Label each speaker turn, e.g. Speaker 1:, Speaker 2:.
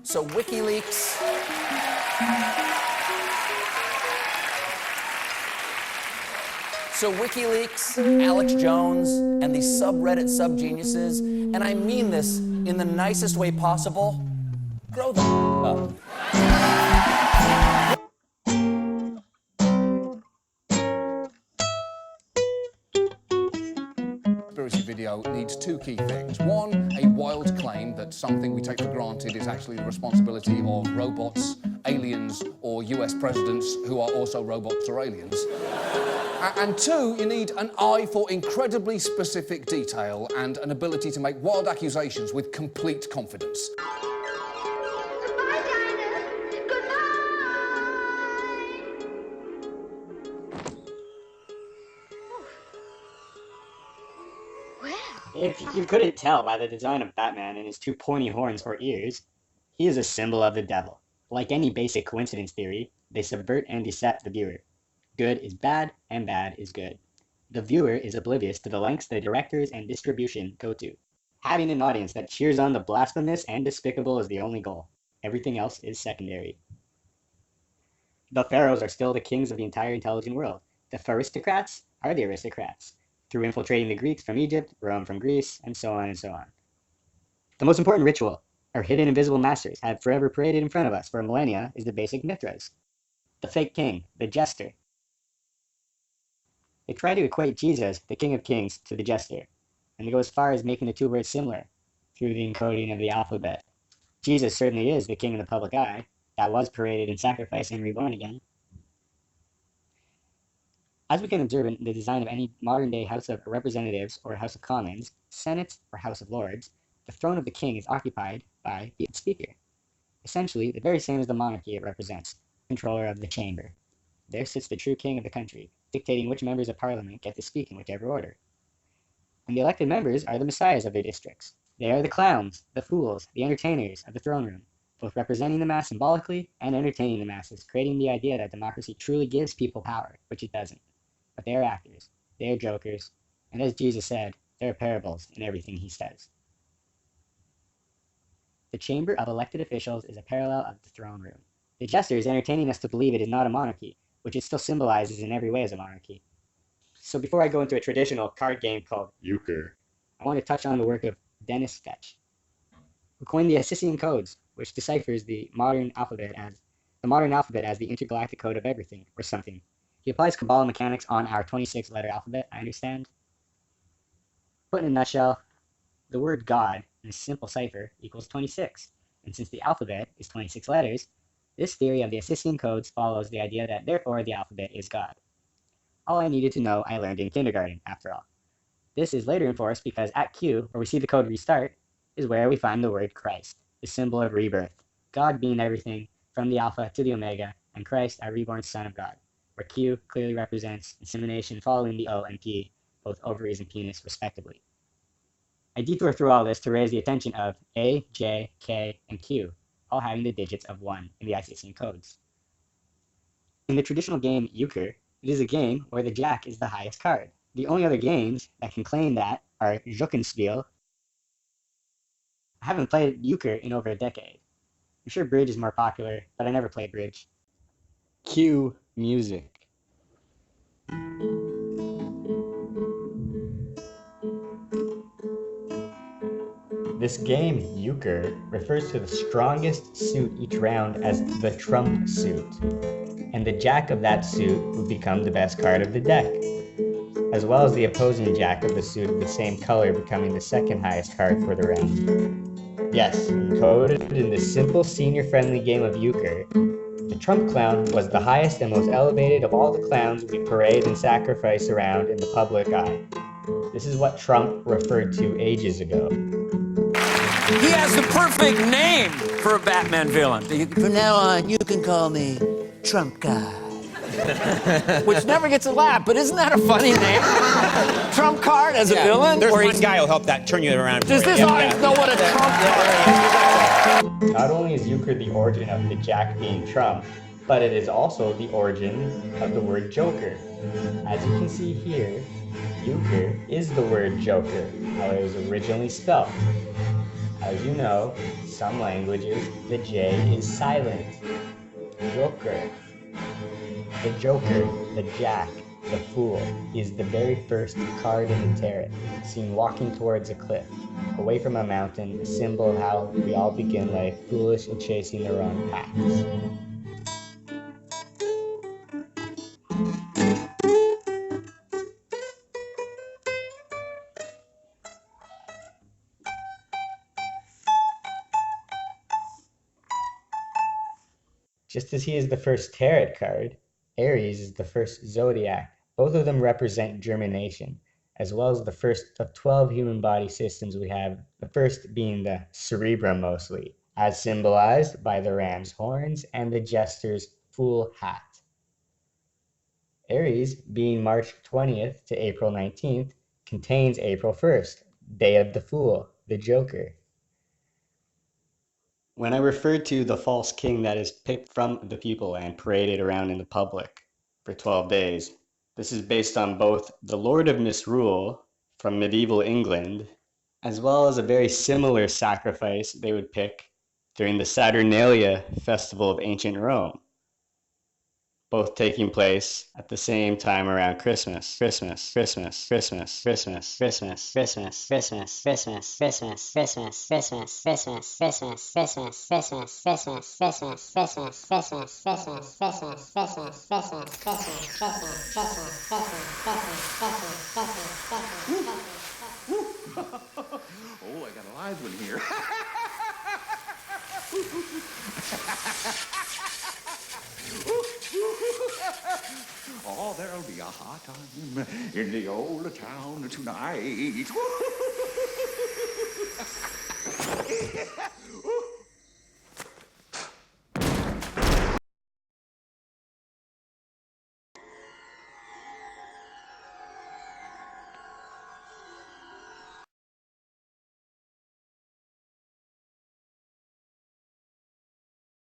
Speaker 1: So WikiLeaks... So WikiLeaks, Alex Jones, and these subreddit sub-geniuses, and I mean this in the nicest way possible, grow the up.
Speaker 2: Conspiracy video needs two key things. One, a wild claim that something we take for granted is actually the responsibility of robots, aliens, or US presidents who are also robots or aliens. And two, you need an eye for incredibly specific detail and an ability to make wild accusations with complete confidence.
Speaker 3: Goodbye, Dinah. Goodbye. Well.
Speaker 4: If you couldn't tell by the design of Batman and his two pointy horns or ears, he is a symbol of the devil. Like any basic coincidence theory, they subvert and decept the viewer. Good is bad, and bad is good. The viewer is oblivious to the lengths the directors and distribution go to. Having an audience that cheers on the blasphemous and despicable is the only goal. Everything else is secondary. The pharaohs are still the kings of the entire intelligent world. The aristocrats are the aristocrats, through infiltrating the Greeks from Egypt, Rome from Greece, and so on and so on. The most important ritual our hidden invisible masters have forever paraded in front of us for millennia is the basic Mithras. The fake king, the jester. They try to equate Jesus, the King of Kings, to the jester, and they go as far as making the two words similar through the encoding of the alphabet. Jesus certainly is the king in the public eye, that was paraded in sacrifice and reborn again. As we can observe in the design of any modern-day House of Representatives or House of Commons, Senate or House of Lords, the throne of the king is occupied by the speaker. Essentially, the very same as the monarchy it represents, controller of the chamber. There sits the true king of the country, dictating which members of parliament get to speak in whichever order. And the elected members are the messiahs of their districts. They are the clowns, the fools, the entertainers of the throne room, both representing the mass symbolically and entertaining the masses, creating the idea that democracy truly gives people power, which it doesn't. But they are actors, they are jokers, and as Jesus said, there are parables in everything he says. The chamber of elected officials is a parallel of the throne room. The jester is entertaining us to believe it is not a monarchy, which it still symbolizes in every way as a monarchy. So before I go into a traditional card game called Euchre, I want to touch on the work of Dennis Fetch, who coined the Assisian codes, which deciphers the modern alphabet as the intergalactic code of everything, or something. He applies Kabbalah mechanics on our 26-letter alphabet, I understand. Put in a nutshell, the word God in a simple cipher equals 26, and since the alphabet is 26 letters, this theory of the Assisian codes follows the idea that therefore the alphabet is God. All I needed to know I learned in kindergarten, after all. This is later enforced because at Q, where we see the code restart, is where we find the word Christ, the symbol of rebirth, God being everything from the Alpha to the Omega, and Christ, our reborn Son of God, where Q clearly represents insemination following the O and P, both ovaries and penis, respectively. I detour through all this to raise the attention of A, J, K, and Q, all having the digits of 1 in the Assisian codes. In the traditional game Euchre, it is a game where the Jack is the highest card. The only other games that can claim that are Glockenspiel. I haven't played Euchre in over a decade. I'm sure Bridge is more popular, but I never played Bridge. Cue music. This game, Euchre, refers to the strongest suit each round as the trump suit, and the jack of that suit would become the best card of the deck, as well as the opposing jack of the suit of the same color becoming the second highest card for the round. Yes, encoded in this simple senior-friendly game of Euchre, the Trump clown was the highest and most elevated of all the clowns we parade and sacrifice around in the public eye. This is what Trump referred to ages ago.
Speaker 1: He has the perfect name for a Batman villain.
Speaker 5: From now on, you can call me Trump Guy.
Speaker 1: Which never gets a laugh, but isn't that a funny name? Trump card as a villain?
Speaker 6: There's one guy who'll help that turn you around.
Speaker 1: Does this audience know what a Trump card is?
Speaker 4: Not only is Euchre the origin of the Jack being Trump, but it is also the origin of the word Joker. As you can see here, Euchre is the word Joker, how it was originally spelled. As you know, some languages, the J is silent. Joker. The Joker, the Jack, the Fool, is the very first card in the tarot, seen walking towards a cliff, away from a mountain, a symbol of how we all begin life foolish and chasing the wrong paths. Just as he is the first tarot card, Aries is the first zodiac. Both of them represent germination, as well as the first of 12 human body systems we have, the first being the cerebrum mostly, as symbolized by the ram's horns and the jester's fool hat. Aries, being March 20th to April 19th, contains April 1st, Day of the Fool, the Joker. When I refer to the false king that is picked from the people and paraded around in the public for 12 days, this is based on both the Lord of Misrule from medieval England, as well as a very similar sacrifice they would pick during the Saturnalia festival of ancient Rome, both taking place at the same time around Christmas.
Speaker 7: Oh, I got a live one here. Oh, there'll be a hot time in the old town tonight.